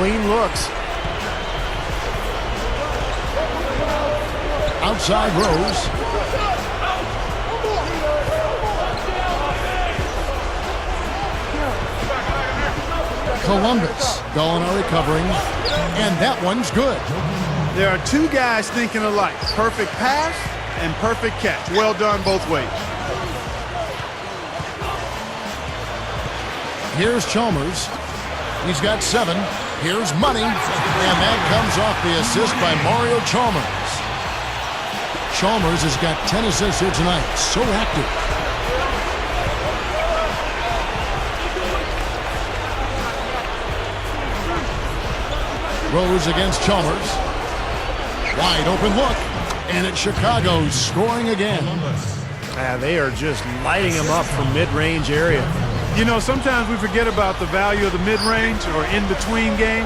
clean looks. Outside Rose. Columbus. Gallinari covering. And that one's good. There are two guys thinking alike. Perfect pass and perfect catch. Well done both ways. Here's Chalmers. He's got 7. Here's Money. And that comes off the assist by Mario Chalmers. Chalmers has got 10 assists here tonight. So active. Rose against Chalmers. Wide open look. And it's Chicago scoring again. They are just lighting them up from mid-range area. You know, sometimes we forget about the value of the mid-range or in-between game.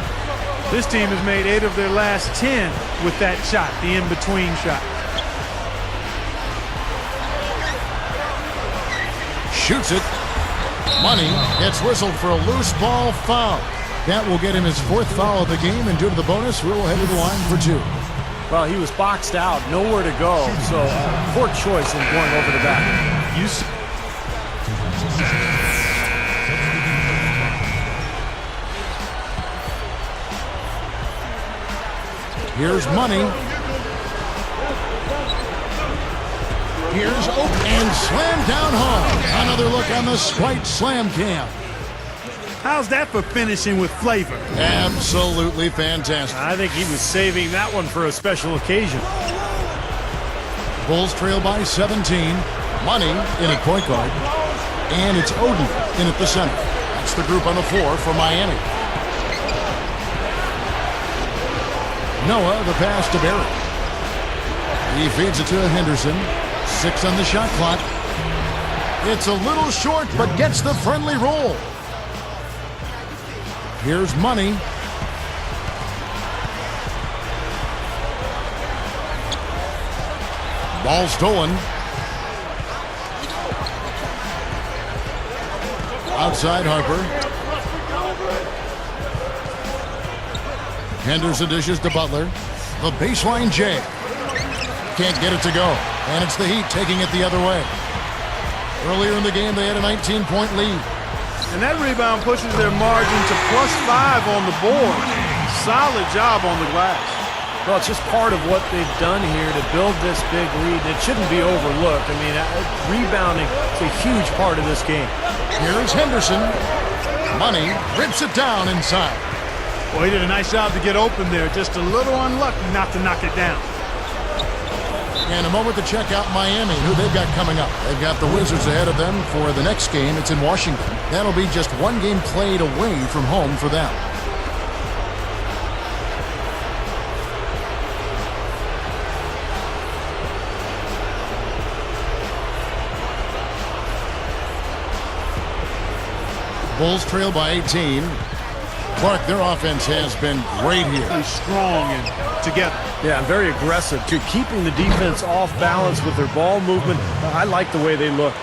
This team has made 8 of their last 10 with that shot, the in-between shot. Shoots it. Money gets whistled for a loose ball foul. That will get him his 4th foul of the game, and due to the bonus, we'll head to the line for 2. Well, he was boxed out, nowhere to go, so poor choice in going over the back. Here's Money. Here's Oak and slam down hard. Another look on the Sprite Slam Cam. How's that for finishing with flavor? Absolutely fantastic. I think he was saving that one for a special occasion. Bulls trail by 17. Money in at point guard. And it's Oden in at the center. That's the group on the floor for Miami. Noah, the pass to Barrett. He feeds it to Henderson. 6 on the shot clock. It's a little short, but gets the friendly roll. Here's Money. Ball stolen. Outside Harper. Henderson dishes to Butler. The baseline J. Can't get it to go. And it's the Heat taking it the other way. Earlier in the game, they had a 19-point lead. And that rebound pushes their margin to +5 on the board. Solid job on the glass. Well, it's just part of what they've done here to build this big lead. It shouldn't be overlooked. I mean, rebounding is a huge part of this game. Here's Henderson. Money rips it down inside. Well, he did a nice job to get open there. Just a little unlucky not to knock it down. And a moment to check out Miami, who they've got coming up. They've got the Wizards ahead of them for the next game. It's in Washington. That'll be just one game played away from home for them. Bulls trail by 18. Clark, their offense has been great here. Strong and together. Yeah, very aggressive, too. Keeping the defense off balance with their ball movement. I like the way they look.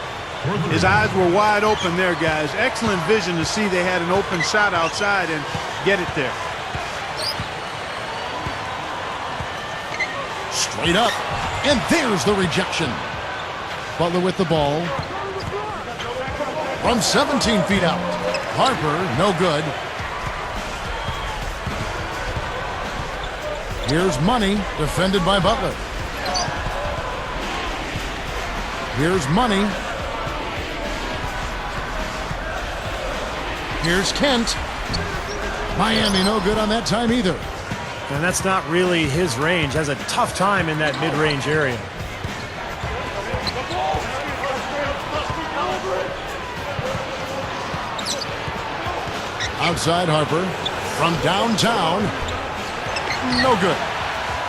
His eyes were wide open there, guys. Excellent vision to see they had an open shot outside and get it there. Straight up. And there's the rejection. Butler with the ball. From 17 feet out. Harper, no good. Here's Money, defended by Butler. Here's Money. Here's Kent. Miami no good on that time either. And that's not really his range. Has a tough time in that mid-range area. Outside Harper. From downtown. No good.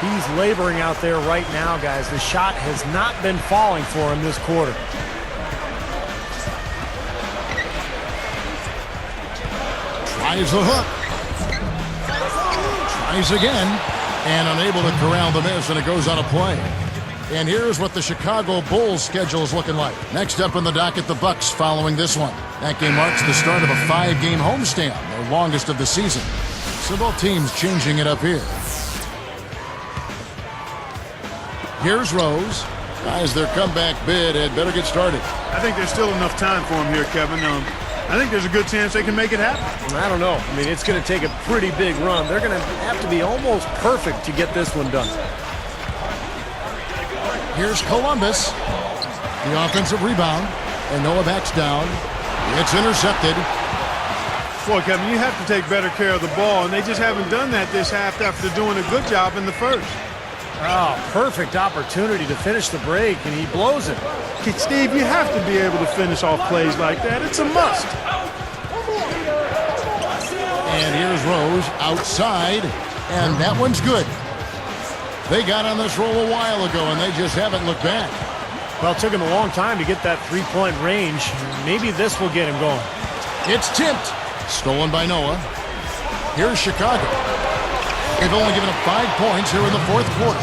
He's laboring out there right now, guys. The shot has not been falling for him this quarter. Tries the hook. Tries again. And unable to corral the miss, and it goes on a play. And here's what the Chicago Bulls schedule is looking like. Next up in the docket, the Bucks following this one. That game marks the start of a 5-game homestand, their longest of the season. So both teams changing it up here. Here's Rose. As their comeback bid had better get started. I think there's still enough time for him here, Kevin. I think there's a good chance they can make it happen. I don't know. I mean, it's going to take a pretty big run. They're going to have to be almost perfect to get this one done. Here's Columbus. The offensive rebound. And Noah backs down. It's intercepted. Boy, Kevin, you have to take better care of the ball, and they just haven't done that this half after doing a good job in the first. Oh, perfect opportunity to finish the break, and he blows it. Steve, you have to be able to finish off plays like that. It's a must. And here's Rose outside, and that one's good. They got on this roll a while ago, and they just haven't looked back. Well, it took him a long time to get that three-point range. Maybe this will get him going. It's tipped. Stolen by Noah. Here's Chicago. They've only given up 5 points here in the fourth quarter.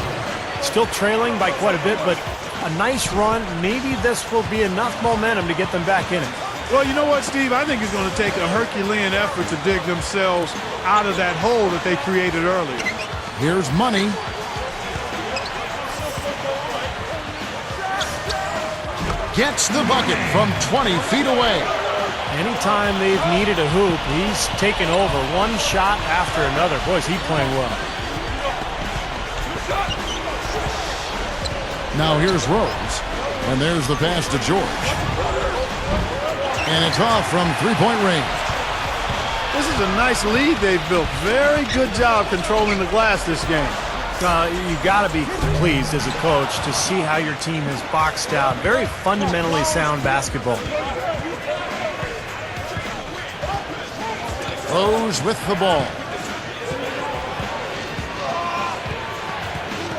Still trailing by quite a bit, but a nice run. Maybe this will be enough momentum to get them back in it. Well, you know what, Steve? I think it's going to take a Herculean effort to dig themselves out of that hole that they created earlier. Here's Money. Gets the bucket from 20 feet away. Anytime they've needed a hoop, he's taken over one shot after another. Boy, is he playing well. Now here's Rose. And there's the pass to George. And it's off from three-point range. This is a nice lead they've built. Very good job controlling the glass this game. You got to be pleased as a coach to see how your team has boxed out. Very fundamentally sound basketball. Rose with the ball.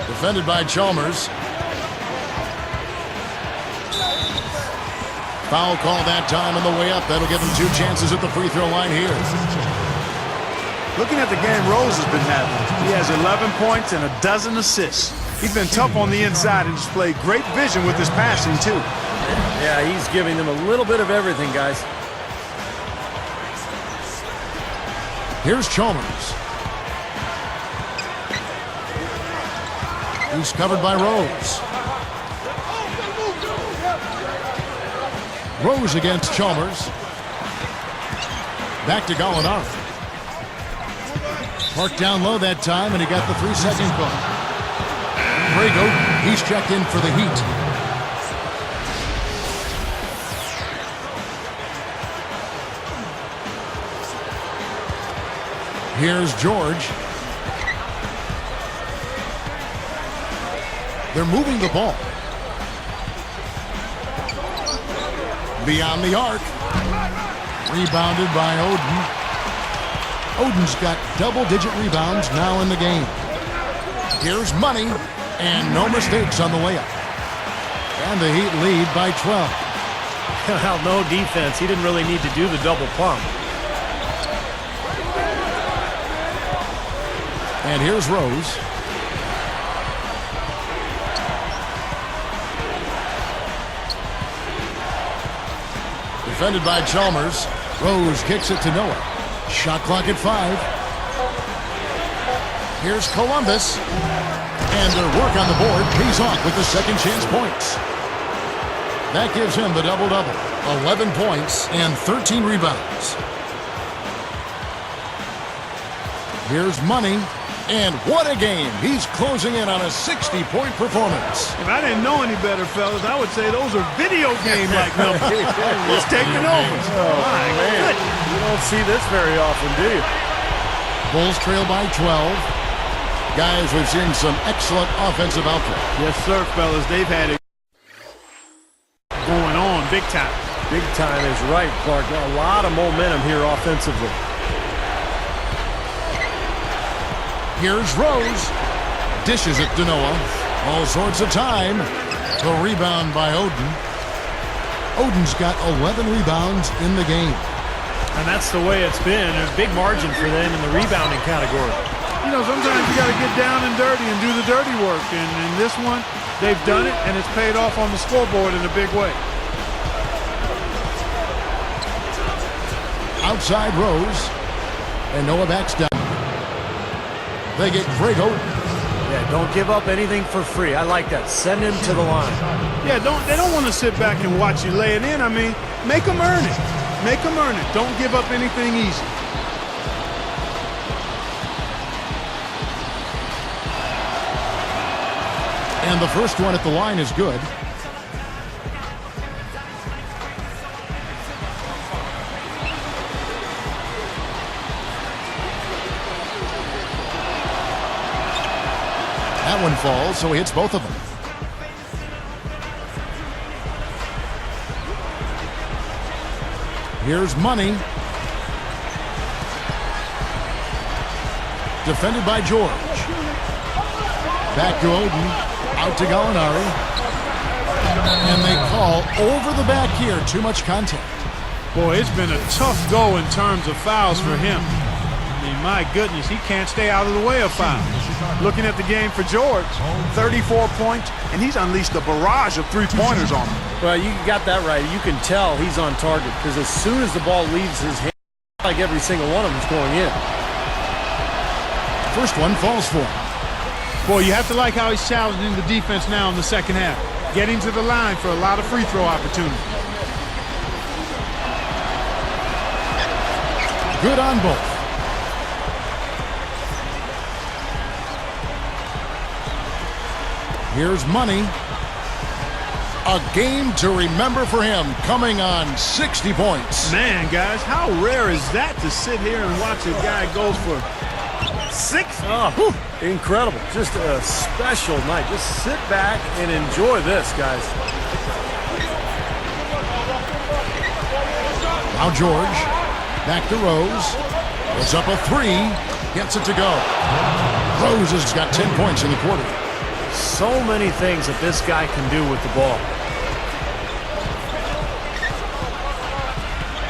Defended by Chalmers. Foul call that time on the way up. That'll give him 2 chances at the free throw line here. Looking at the game Rose has been having, he has 11 points and a dozen assists. He's been tough on the inside and displayed great vision with his passing, too. Yeah, he's giving them a little bit of everything, guys. Here's Chalmers. He's covered by Rose. Rose against Chalmers. Back to Gallinari. Parked down low that time, and he got the 3-second call. Brago, he's checked in for the Heat. Here's George. They're moving the ball. Beyond the arc. Rebounded by Oden. Oden's got double-digit rebounds now in the game. Here's Money, and no mistakes on the layup. And the Heat lead by 12. Well, no defense. He didn't really need to do the double pump. And here's Rose. Defended by Chalmers. Rose kicks it to Noah. Shot clock at 5. Here's Columbus. And their work on the board pays off with the second chance points. That gives him the double-double. 11 points and 13 rebounds. Here's Money. And what a game. He's closing in on a 60-point performance. If I didn't know any better, fellas, I would say those are video game-like numbers. He's taking over. Oh, my man. You don't see this very often, do you? Bulls trail by 12. Guys, we've seen some excellent offensive output. Yes, sir, fellas. They've had it going on big time. Big time is right, Clark. A lot of momentum here offensively. Here's Rose. Dishes it to Noah. All sorts of time. The rebound by Oden. Oden's got 11 rebounds in the game. And that's the way it's been. There's a big margin for them in the rebounding category. You know, sometimes you got to get down and dirty and do the dirty work. And in this one, they've done it, and it's paid off on the scoreboard in a big way. Outside Rose. And Noah backs down. They get Greg Oden. Yeah, don't give up anything for free. I like that. Send him to the line. Yeah, they don't want to sit back and watch you lay it in. I mean, make them earn it. Make them earn it. Don't give up anything easy. And the first one at the line is good. That one falls, so he hits both of them. Here's Money. Defended by George. Back to Oden. Out to Gallinari. And they call over the back here. Too much contact. Boy, it's been a tough go in terms of fouls for him. I mean, my goodness, he can't stay out of the way of fouls. Looking at the game for George, 34 points, and he's unleashed a barrage of three-pointers on him. Well, you got that right. You can tell he's on target because as soon as the ball leaves his hand, like every single one of them is going in. First one falls for him. Boy, you have to like how he's challenging the defense now in the second half. Getting to the line for a lot of free throw opportunities. Good on both. Here's Money. A game to remember for him, coming on 60 points. Man, guys, how rare is that to sit here and watch a guy go for 6? Oh, incredible. Just a special night. Just sit back and enjoy this, guys. Now George. Back to Rose. Puts up a 3. Gets it to go. Rose has got 10 points in the quarter. So many things that this guy can do with the ball.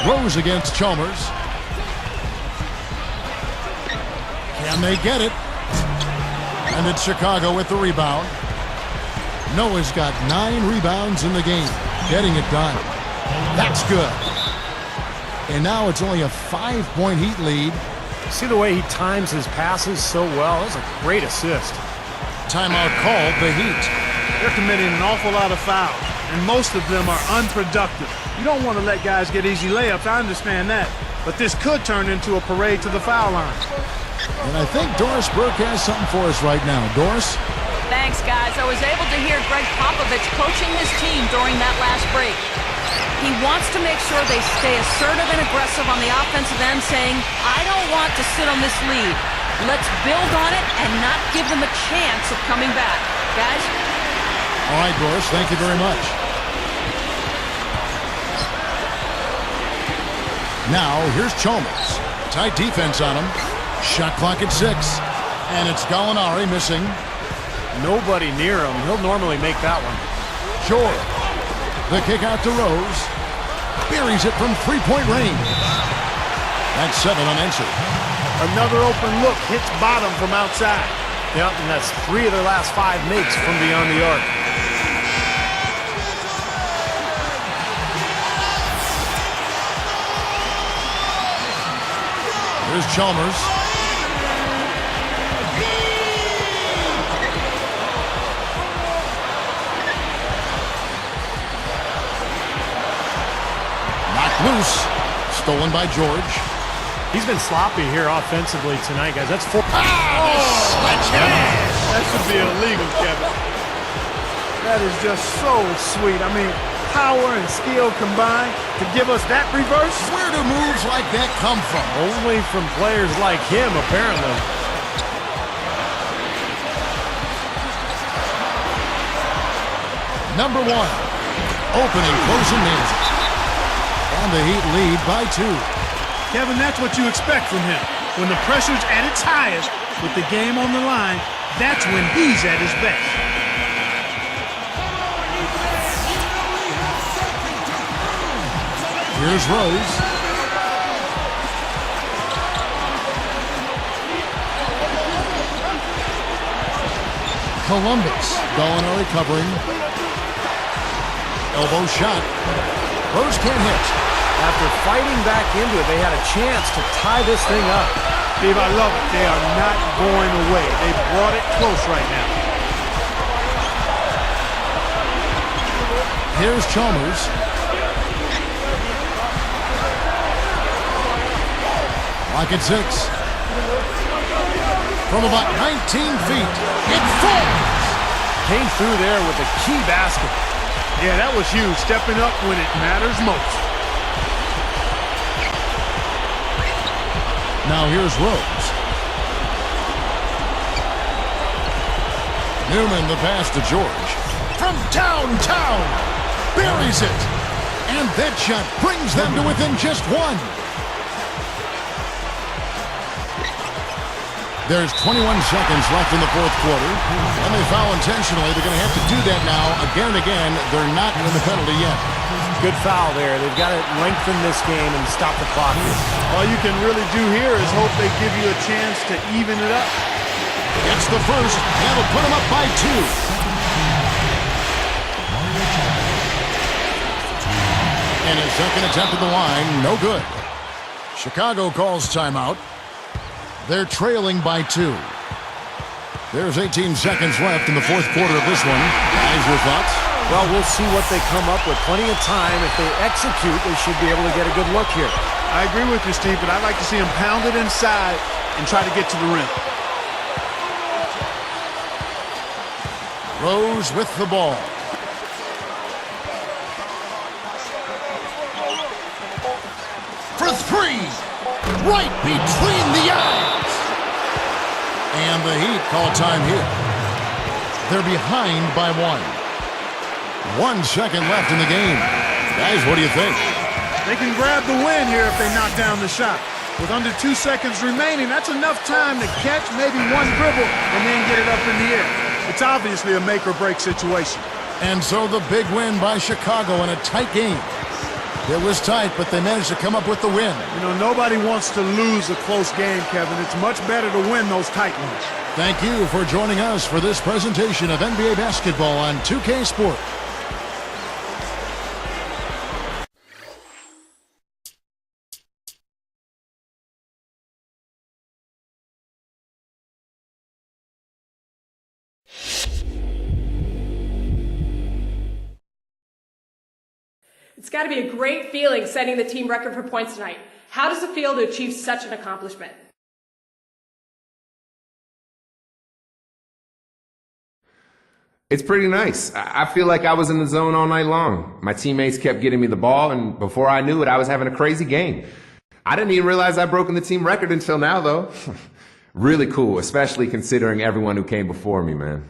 Rose against Chalmers. Can they get it? And it's Chicago with the rebound. Noah's got 9 rebounds in the game. Getting it done. That's good. And now it's only a 5-point Heat lead. See the way he times his passes so well? That was a great assist. Timeout called the Heat. They're committing an awful lot of fouls, and most of them are unproductive. You don't want to let guys get easy layups. I understand that. But this could turn into a parade to the foul line. And I think Doris Burke has something for us right now. Doris? Thanks, guys. I was able to hear Greg Popovich coaching his team during that last break. He wants to make sure they stay assertive and aggressive on the offensive end, saying, I don't want to sit on this lead. Let's build on it and not give them a chance of coming back. Guys? All right, Doris. Thank you very much. Now, here's Chalmers. Tight defense on him. Shot clock at 6. And it's Gallinari missing. Nobody near him. He'll normally make that one. George. The kick out to Rose. Buries it from 3-point range. That's 7 unanswered. Another open look hits bottom from outside. Yep, and that's 3 of their last 5 makes from beyond the arc. Here's Chalmers. Knocked loose. Stolen by George. He's been sloppy here offensively tonight, guys. That's 4. That should be illegal, Kevin. That is just so sweet. I mean, power and skill combined to give us that reverse. Where do moves like that come from? Only from players like him, apparently. Number 1. Opening, closing, nails it. And the Heat lead by 2. Kevin, that's what you expect from him. When the pressure's at its highest, with the game on the line, that's when he's at his best. Here's Rose. Columbus. Gallinari covering. Elbow shot. Rose can't hit. After fighting back into it, they had a chance to tie this thing up. Steve, I love it. They are not going away. They brought it close right now. Here's Chalmers. Lock at 6. From about 19 feet, it falls. Came through there with a key basket. Yeah, that was huge. Stepping up when it matters most. Now here's Rose. Newman the pass to George. From downtown. Buries it. And that shot brings them to within just 1. There's 21 seconds left in the fourth quarter. And they foul intentionally. They're going to have to do that now again and again. They're not in the penalty yet. Good foul there. They've got to lengthen this game and stop the clock here. All you can really do here is hope they give you a chance to even it up. Gets the first. That'll put them up by 2. And his second attempt at the line, no good. Chicago calls timeout. They're trailing by 2. There's 18 seconds left in the fourth quarter of this one. Guys, your thoughts? Well, we'll see what they come up with. Plenty of time. If they execute, they should be able to get a good look here. I agree with you, Steve, but I'd like to see them pound it inside and try to get to the rim. Rose with the ball. For 3. Right between the eyes. And the Heat call time here. They're behind by 1. 1 second left in the game. Guys, what do you think? They can grab the win here if they knock down the shot. With under 2 seconds remaining, that's enough time to catch maybe one dribble and then get it up in the air. It's obviously a make-or-break situation. And so the big win by Chicago in a tight game. It was tight, but they managed to come up with the win. You know, nobody wants to lose a close game, Kevin. It's much better to win those tight ones. Thank you for joining us for this presentation of NBA basketball on 2K Sport. It's got to be a great feeling setting the team record for points tonight. How does it feel to achieve such an accomplishment? It's pretty nice. I feel like I was in the zone all night long. My teammates kept getting me the ball, and before I knew it, I was having a crazy game. I didn't even realize I'd broken the team record until now, though. Really cool, especially considering everyone who came before me, man.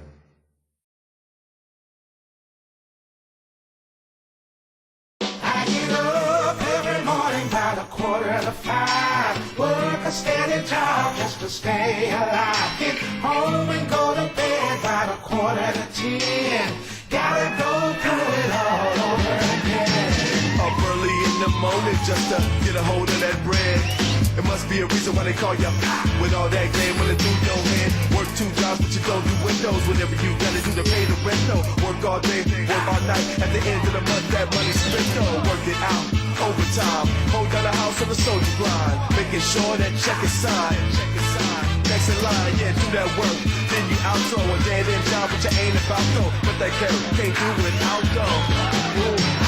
Steady job just to stay alive. Get home and go to bed by the 9:45. Gotta go through it all over again. Up early in the morning just to get a hold of that bread. It must be a reason why they call you with all that game running through your head. Work 2 jobs, but you don't do windows. Whatever you gotta do to pay the rent, though. Work all day, work all night. At the end of the month, that money spent, though. Work it out. Overtime, hold down the house on the soldier grind, making sure that check is signed. Next in line, yeah, do that work. Then you outro a dead end job, but you ain't about though. But that can't do without though.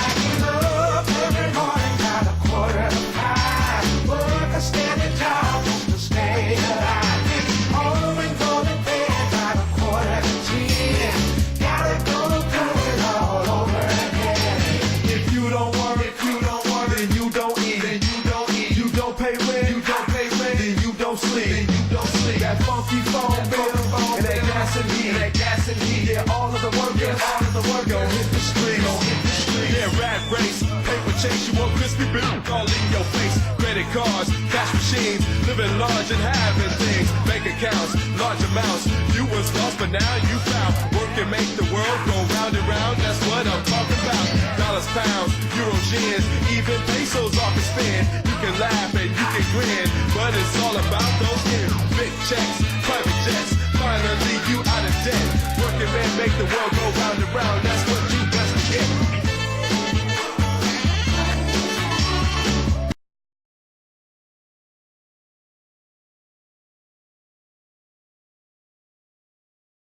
I get up every morning by the 4:45. Work a steady job just to stay alive. Get home and go to bed by the 9:45. Gotta go through it all over again. If you don't work, then you don't eat. You don't pay rent, then you don't sleep. That funky phone bill and that gas and heat. Yeah, all of the workers gon' hit the streets. Yeah, rat race, paper chase. You want crispy bills all in your face. Credit cards, cash machines, living large and having things. Bank accounts, large amounts. You was lost, but now you found. Work and make the world go round and round. That's what I'm talking about. Dollars, pounds, euros, yens, even pesos off the spin. You can laugh and you can grin, but it's all about those ends. Big checks, private jets. Finally, you out of debt. Working men make the world go round and round. That's